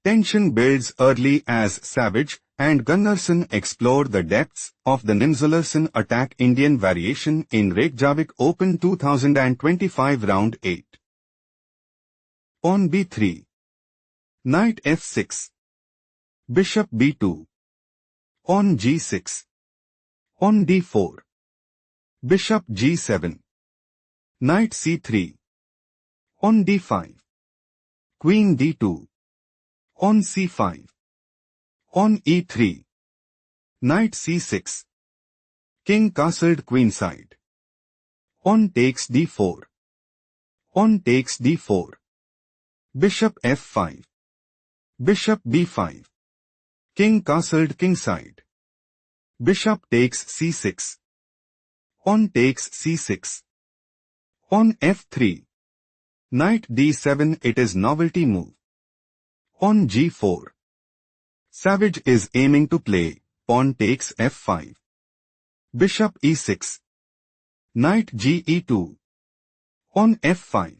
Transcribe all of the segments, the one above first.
Tension builds early as Savidge and Gunnarsson explore the depths of the Nimzolarsson attack Indian variation in Reykjavik Open 2025 Round 8. Pawn b3. Knight f6. Bishop b2. Pawn g6. Pawn d4. Bishop g7. Knight c3. Pawn d5. Queen d2. Pawn c5. Pawn e3. Knight c6. King castled queenside. Pawn takes d4. Pawn takes d4. Bishop f5. Bishop b5. King castled kingside. Bishop takes c6. Pawn takes c6. Pawn f3. Knight d7. It is novelty move. Pawn g4. Savidge is aiming to play pawn takes f5. Bishop e6. Knight ge2. Pawn f5.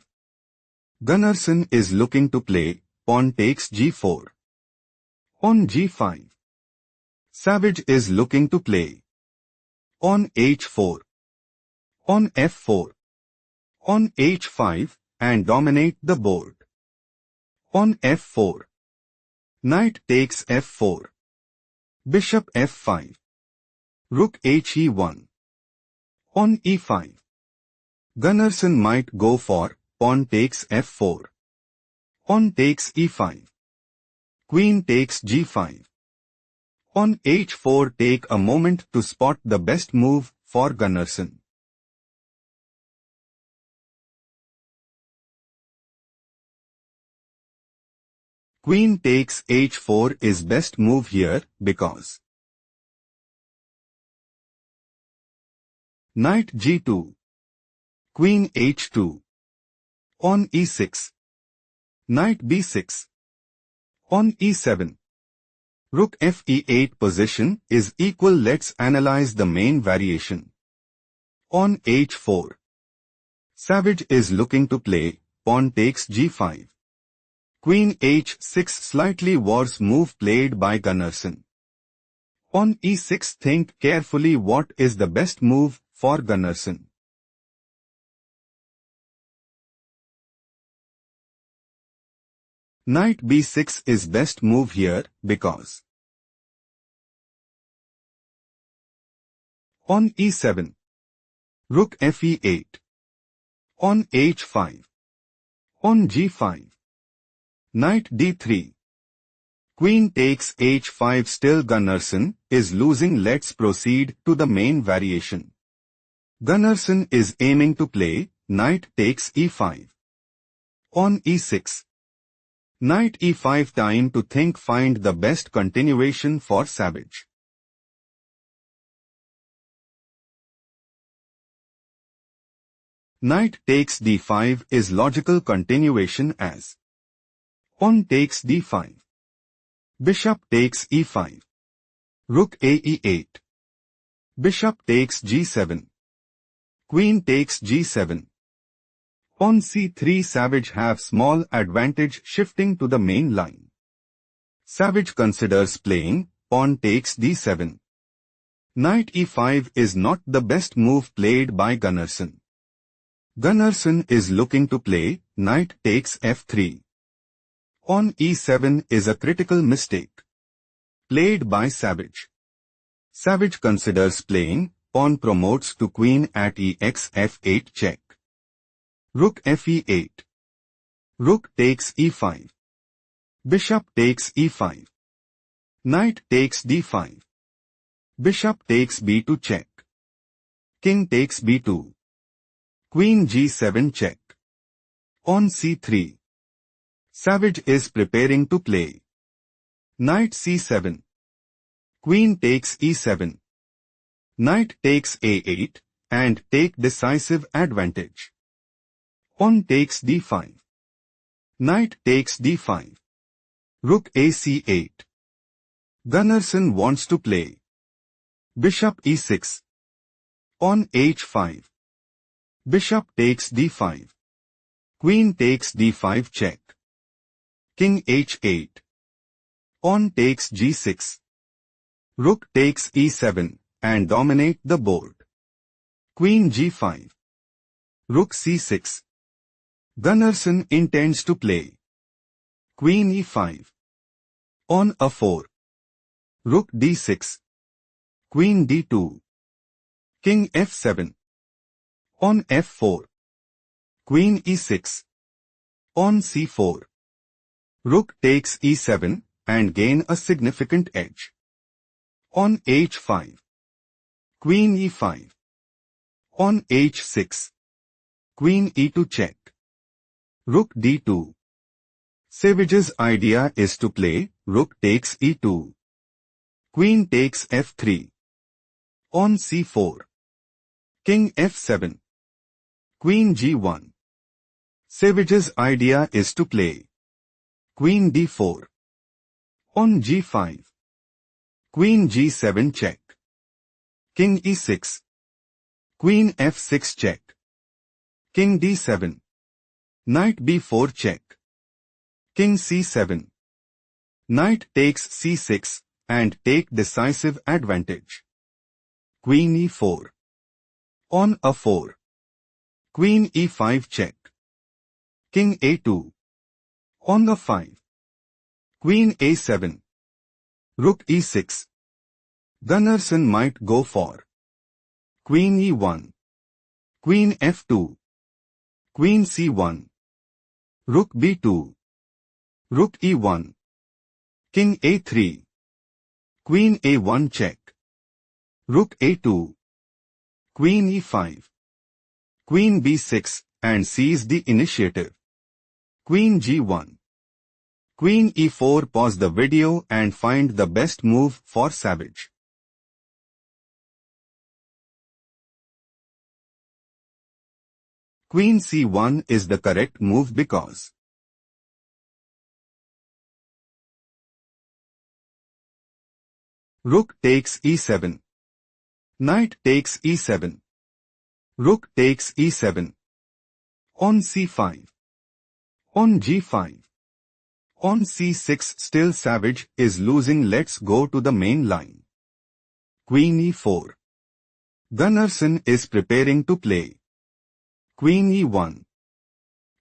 Gunnarsson is looking to play pawn takes g4. Pawn g5. Savidge is looking to play pawn h4. Pawn f4. Pawn h5 and dominate the board. Pawn f4. Knight takes f4. Bishop f5. Rook he1. Pawn e5. Gunnarsson might go for pawn takes f4. Pawn takes e5. Queen takes g5. Pawn h4. Take a moment to spot the best move for Gunnarsson. Queen takes h4 is best move here because Knight g2. Queen h2. Pawn e6. Knight b6. Pawn e7. Rook fe8 position is equal. Let's analyze the main variation. Pawn h4. Savidge is looking to play pawn takes g5. Queen h6 slightly worse move played by Gunnarsson. Pawn e6. Think carefully what is the best move for Gunnarsson. Knight b6 is best move here because pawn e7. Rook fe8. Pawn h5. Pawn g5. Knight d3. Queen takes h5. Still Gunnarsson is losing. Let's proceed to the main variation. Gunnarsson is aiming to play knight takes e5. Pawn e6. Knight e5. Time to think. Find the best continuation for Savidge. Knight takes d5 is logical continuation as pawn takes d5. Bishop takes e5. Rook ae8. Bishop takes g7. Queen takes g7. Pawn c3. Savidge have small advantage shifting to the main line. Savidge considers playing pawn takes d7. Knight e5 is not the best move played by Gunnarsson. Gunnarsson is looking to play knight takes f3. Pawn e7 is a critical mistake played by Savidge. Savidge considers playing pawn promotes to queen at ex f8 check. Rook fe8. Rook takes e5. Bishop takes e5. Knight takes d5. Bishop takes b2 check. King takes b2. Queen g7 check. Pawn c3. Savidge is preparing to play knight c7. Queen takes e7. Knight takes a8 and take decisive advantage. Pawn takes d5. Knight takes d5. Rook ac8. Gunnarsson wants to play bishop e6. Pawn h5. Bishop takes d5. Queen takes d5 check. King h8. Pawn takes g6. Rook takes e7 and dominate the board. Queen g5. Rook c6. Gunnarsson intends to play. Queen e5. On a4. Rook d6. Queen d2. King f7. On f4. Queen e6. On c4. Rook takes e7 and gain a significant edge. On h5. Queen e5. On h6. Queen e2 check. Rook d2. Savidge's idea is to play rook takes e2. Queen takes f3. On c4. King f7. Queen g1. Savidge's idea is to play Queen d4. On g5. Queen g7 check. King e6. Queen f6 check. King d7. Knight b4 check. King c7. Knight takes c6 and take decisive advantage. Queen e4. On a4. Queen e5 check. King a2. On a5. Queen a7. Rook e6. Gunnarsson might go for Queen e1. Queen f2. Queen c1. Rook b2. Rook e1. King a3. Queen a1 check. Rook a2. Queen e5. Queen b6 and seize the initiative. Queen g1. Queen e4. Pause the video and find the best move for Savidge. Queen c1 is the correct move because Rook takes e7. Knight takes e7. Rook takes e7. On c5. On g5. On c6. Still Savidge is losing. Let's go to the main line. Queen e4. Gunnarsson is preparing to play Queen e1.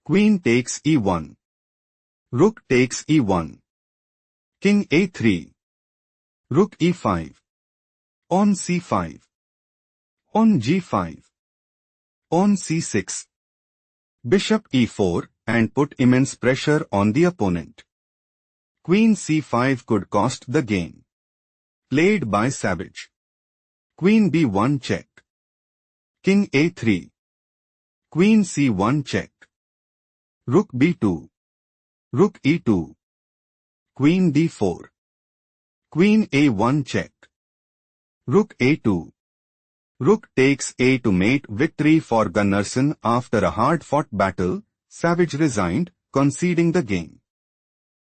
Queen takes e1. Rook takes e1. King a3. Rook e5. On c5. On g5. On c6. Bishop e4 and put immense pressure on the opponent. Queen c5 could cost the game. Played by Savidge. Queen b1 check. King a3. Queen c1 check. Rook b2. Rook e2. Queen d4. Queen a1 check. Rook a2. Rook takes a to mate. Victory for Gunnarsson. After a hard-fought battle, Savidge resigned, conceding the game.